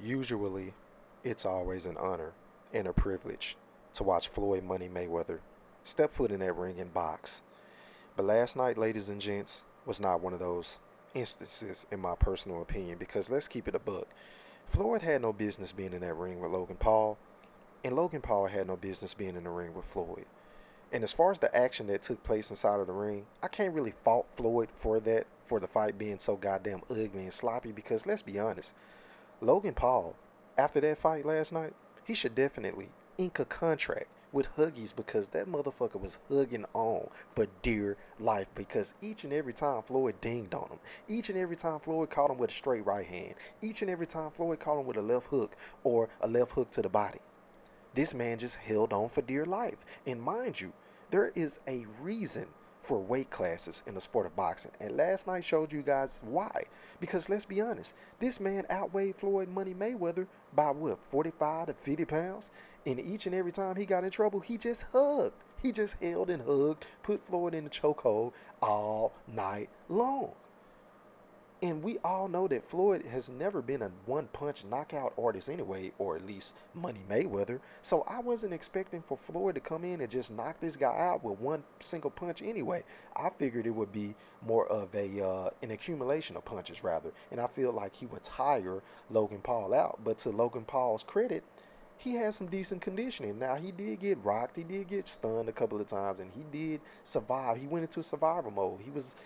Usually, it's always an honor and a privilege to watch Floyd Money Mayweather step foot in that ring and box. But last night, ladies and gents, was not one of those instances, in my personal opinion, because let's keep it a buck. Floyd had no business being in that ring with Logan Paul, and Logan Paul had no business being in the ring with Floyd. And as far as the action that took place inside of the ring, I can't really fault Floyd for that, for the fight being so goddamn ugly and sloppy, because let's be honest, Logan Paul, after that fight last night, he should definitely ink a contract with Huggies because that motherfucker was hugging on for dear life because each and every time Floyd dinged on him, each and every time Floyd caught him with a straight right hand, each and every time Floyd caught him with a left hook or a left hook to the body, this man just held on for dear life. And mind you, there is a reason for weight classes in the sport of boxing. And last night showed you guys why. Because let's be honest, this man outweighed Floyd Money Mayweather by what, 45 to 50 pounds? And each and every time he got in trouble, he just hugged. He just held and hugged, put Floyd in the chokehold all night long. And we all know that Floyd has never been a one punch knockout artist anyway, or at least Money Mayweather. So I wasn't expecting for Floyd to come in and just knock this guy out with one single punch anyway. I figured it would be more of an accumulation of punches rather. And I feel like he would tire Logan Paul out. But to Logan Paul's credit, he had some decent conditioning. Now he did get rocked, he did get stunned a couple of times, and he did survive. He went into survival mode.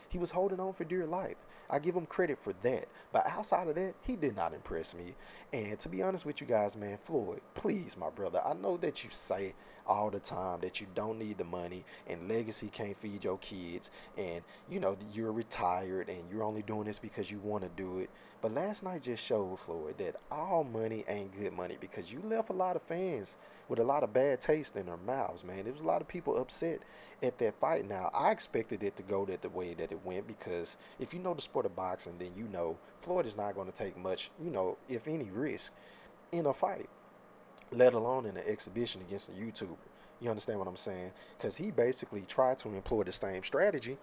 He was holding on for dear life. I give him credit for that. But outside of that, he did not impress me. And to be honest with you guys, man, Floyd, please, my brother, I know that you say all the time that you don't need the money and legacy can't feed your kids and you're retired and you're only doing this because you want to do it. But last night just showed Floyd that all money ain't good money because you left a lot of fans with a lot of bad taste in their mouths, man. There was a lot of people upset at that fight. Now, I expected it to go that the way that it went because if you know the sport of boxing, then you know Floyd is not going to take much, if any risk in a fight, let alone in an exhibition against a YouTuber. You understand what I'm saying? Because he basically tried to employ the same strategy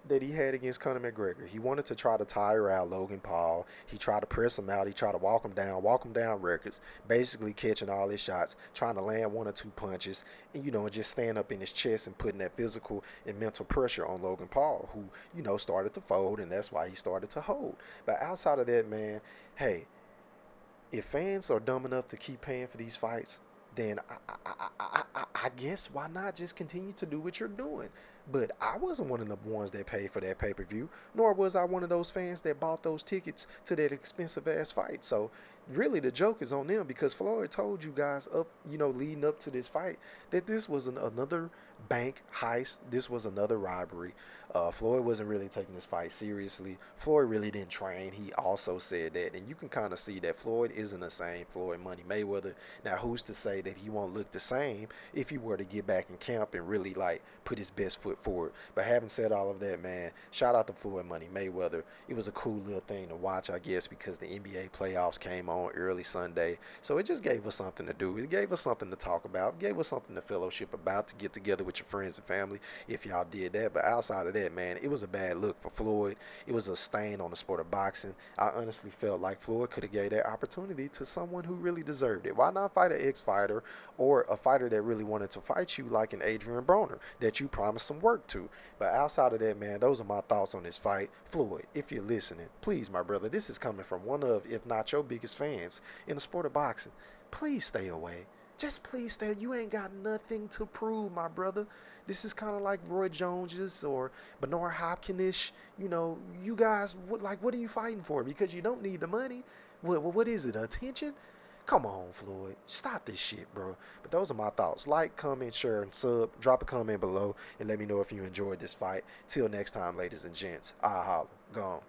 that he had against Conor McGregor. He wanted to try to tire out Logan Paul. He tried to press him out. He tried to walk him down records, basically catching all his shots, trying to land one or two punches, and just stand up in his chest and putting that physical and mental pressure on Logan Paul, who, started to fold, and that's why he started to hold. But outside of that, man, hey, if fans are dumb enough to keep paying for these fights, then I guess why not just continue to do what you're doing? But I wasn't one of the ones that paid for that pay per view, nor was I one of those fans that bought those tickets to that expensive ass fight. So really, the joke is on them because Floyd told you guys up, leading up to this fight that this was another bank heist. This was another robbery. Floyd wasn't really taking this fight seriously. Floyd really didn't train. He also said that, and you can kind of see that Floyd isn't the same Floyd Money Mayweather. Now, who's to say that he won't look the same if he were to get back in camp and really like put his best foot forward? But having said all of that, man, shout out to Floyd Money Mayweather. It was a cool little thing to watch, I guess, because the NBA playoffs came on early Sunday, so it just gave us something to do. It gave us something to talk about. It gave us something to fellowship about, to get together with your friends and family if y'all did that. But outside of that, man, it was a bad look for Floyd. It was a stain on the sport of boxing. I honestly felt like Floyd could have gave that opportunity to someone who really deserved it. Why not fight an ex-fighter or a fighter that really wanted to fight you like an Adrian Broner that you promised some work to? But outside of that, man, those are my thoughts on this fight. Floyd, if you're listening, please, my brother, this is coming from one of, if not your biggest fans in the sport of boxing. Please stay away. Just please stay. You ain't got nothing to prove, my brother. This is kind of like Roy Jones's or Bernard Hopkins-ish. You guys, what are you fighting for? Because you don't need the money. What is it, attention? Come on, Floyd. Stop this shit, bro. But those are my thoughts. Like, comment, share, and sub. Drop a comment below and let me know if you enjoyed this fight. Till next time, ladies and gents. I holla. Gone.